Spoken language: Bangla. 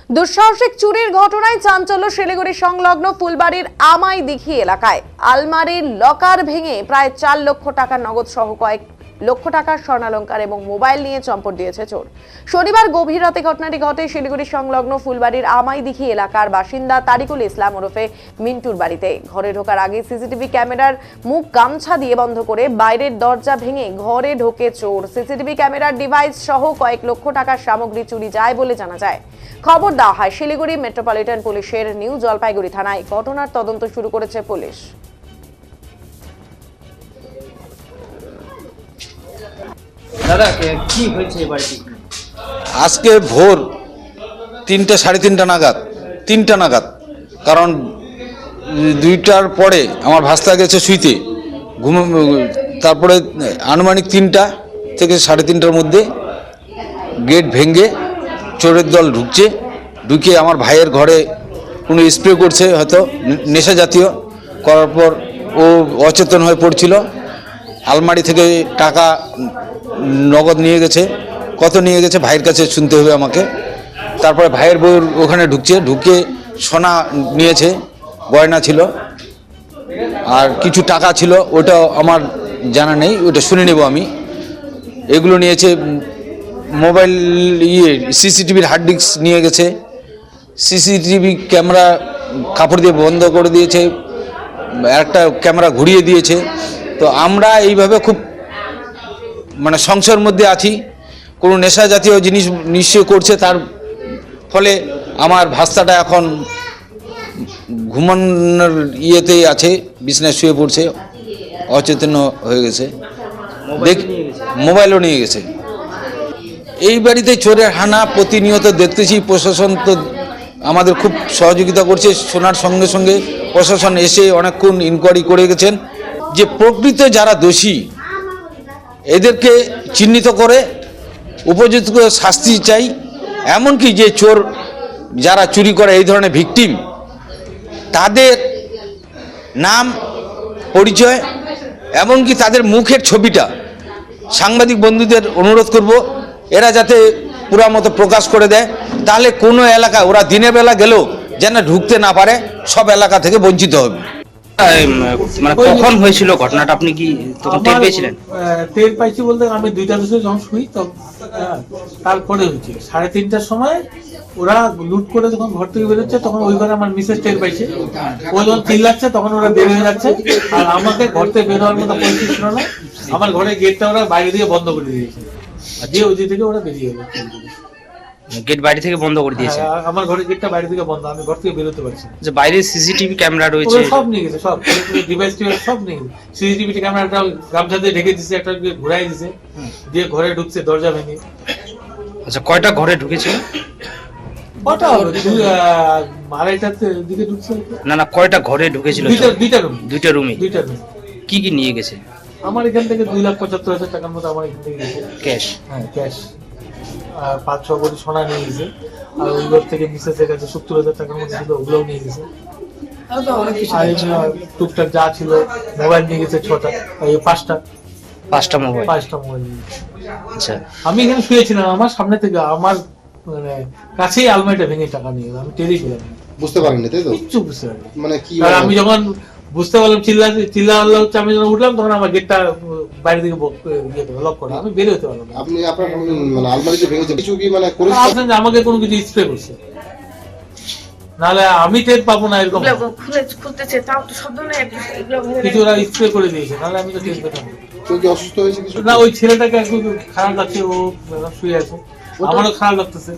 দুঃসাহসিক চুরির ঘটনায় চাঞ্চল্য শিলিগুড়ি সংলগ্ন ফুলবাড়ির আমাইদিঘি এলাকায়। আলমারির লকার ভেঙে প্রায় 4 লক্ষ টাকা নগদ সহ কয়েক লক্ষ টাকার স্বর্ণালংকার এবং মোবাইল নিয়ে চম্পট দিয়েছে চোর। শনিবার গভীর রাতে ঘটনাটি ঘটে শিলিগুড়ি সংলগ্ন ফুলবাড়ির আমাইদিঘি এলাকার বাসিন্দা তারিকুল ইসলাম ওরফে মিন্টুর বাড়িতে। ঘরে ঢোকার আগে সিসিটিভি ক্যামেরার মুখ গামছা দিয়ে বন্ধ করে বাইরের দরজা ভেঙে ঘরে ঢোকে চোর। সিসিটিভি ক্যামেরার ডিভাইস সহ কয়েক লক্ষ টাকার সামগ্রী চুরি যায় বলে জানা যায়। খবর দেওয়া হয় শিলিগুড়ি মেট্রোপলিটন পুলিশের। নিউ জলপাইগুড়ি থানায় ঘটনার তদন্ত শুরু করেছে পুলিশ। দাদা কি হয়েছে বাড়িতে? আজকে ভোর 3টা সাড়ে 3টা নাগাদ কারণ 2টার পরে আমার ভাস্তা গেছে শুইতে তারপরে আনুমানিক 3টা থেকে সাড়ে 3টার মধ্যে গেট ভেঙে চোরের দল ঢুকে আমার ভাইয়ের ঘরে কোনো স্প্রে করছে, হয়তো নেশা জাতীয় করার পর ও অচেতন হয়ে পড়ছিল। আলমারি থেকে টাকা নগদ নিয়ে গেছে। কত নিয়ে গেছে ভাইয়ের কাছে শুনতে হবে আমাকে। তারপরে ভাইয়ের বউ ওখানে ঢুকে সোনা নিয়েছে, গয়না ছিল আর কিছু টাকা ছিল, ওটা আমার জানা নেই, ওটা শুনে নেব আমি। এগুলো নিয়েছে। মোবাইল সিসিটিভির হার্ড ডিস্ক নিয়ে গেছে। সিসিটিভি ক্যামেরা কাপড় দিয়ে বন্ধ করে দিয়েছে, একটা ক্যামেরা ঘুরিয়ে দিয়েছে। তো আমরা এইভাবে খুব সংশয়ের মধ্যে আছি। কোনো নেশা জাতীয় জিনিস নিশ্চয় করছে, তার ফলে আমার ভাস্তাটা এখন ঘুমানোর ইয়েতেই আছে, বিছনায় শুয়ে পড়ছে, অচেতন হয়ে গেছে। মোবাইলও নিয়ে গেছে। এই বাড়িতে চোরের হানা প্রতিনিয়ত দেখতেছি। প্রশাসন তো আমাদের খুব সহযোগিতা করছে। শোনার সঙ্গে সঙ্গে প্রশাসন এসে অনেকক্ষণ ইনকোয়ারি করে গেছেন। যে প্রকৃত যারা দোষী এদেরকে চিহ্নিত করে উপযুক্ত শাস্তি চাই। এমনকি যে চোর যারা চুরি করে এই ধরনের ভিকটিম, তাদের নাম পরিচয় এমনকি তাদের মুখের ছবিটা সাংবাদিক বন্ধুদের অনুরোধ করব এরা যাতে পুরা মতো প্রকাশ করে দেয়। তাহলে কোনো এলাকা ওরা দিনের বেলা গেলেও যেন ঢুকতে না পারে, সব এলাকা থেকে বঞ্চিত হবে। কখন হয়েছিল ঘটনাটা, আপনি কি তখন টের পেয়েছিলেন? টের পাইছি বলতে আমি 2টা বছর যখন শুই তখন তারপরে হয়েছে 3:30টার সময় ওরা লুট করে যখন ঘর থেকে বেরোচ্ছে তখন ওই ঘরে আমার মিসেস টের পাইছে। ও যখন চিল্লাচ্ছে তখন ওরা বের হয়ে যাচ্ছে। আর আমাকে ঘর থেকে বের হওয়ার মতো পরিস্থিতি ছিল না। আমার ঘরের গেটটা ওরা বাইরে দিয়ে বন্ধ করে দিয়েছে। যে ওই থেকে ওরা বেরিয়ে গেল। গেট বাইরে থেকে বন্ধ করে দিয়েছে? আমার ঘরের গেটটা বাইরে থেকে বন্ধ, আমি ঘর থেকে বেরোতে পারছি না। যে বাইরে সিসিটিভি ক্যামেরা রয়েছে সব নিয়ে গেছে, সব ডিভাইস সব নিয়ে গেছে। সিসিটিভি ক্যামেরাটা গামছা দিয়ে ঢেকে দিছে, একটা ঘুরাই দিছে, দিয়ে ঘরে ঢুকছে দরজা ভেঙে। আচ্ছা, কয়টা ঘরে ঢুকেছিল? কটা হবে? 2:30টার দিকে ঢুকছে। না, কয়টা ঘরে ঢুকেছিল? দুইটা রুমে। কি কি নিয়ে গেছে? আমার এখান থেকে 2,75,000 টাকার মতো আমার এখান থেকে গেছে ক্যাশ। হ্যাঁ, ক্যাশ। আর 5-6 ভরি সোনা নিয়ে গেছে। আর ওই ঘর থেকে মিসেসের কাছে 70,000 টাকার মতো ছিল, ওগুলোও নিয়ে গেছে। আর টুকটাক যা ছিল, মোবাইল নিয়ে গেছে 6টা, 5টা মোবাইল নিয়ে গেছে। আচ্ছা, আমি এখানে শুয়েছিলাম, আমার সামনে থেকে আমার কাছেই আলমারিটা ভেঙে টাকা নিয়ে গেল। আমি টেরই পেলাম, বুঝতে পারিনি, তাই তো? কিচ্ছু বুঝতে পারিনি। কি আমি যখন বুঝতে পারলাম চিল্লা হচ্ছে, আমি যখন উঠলাম তখন আমার গেটটা বাইরে থেকে লক করা, আমি বের হতে পারলাম। আপনি আপনার আলমারিতে ভেঙেছে কিছু কি করেছেন যে আমাকে কোনো কিছু স্প্রে করছে, নাহলে আমি টের পাবো না। এরকম কিছু ওরা স্প্রে করে দিয়েছে, নাহলে আমি তো টের পেতাম না। কি অসুস্থ হয়েছে কিছু? না, ওই ছেলেটাকে একটু খারাপ লাগছে, ও শুয়ে আছে, আমারও খারাপ লাগতেছে।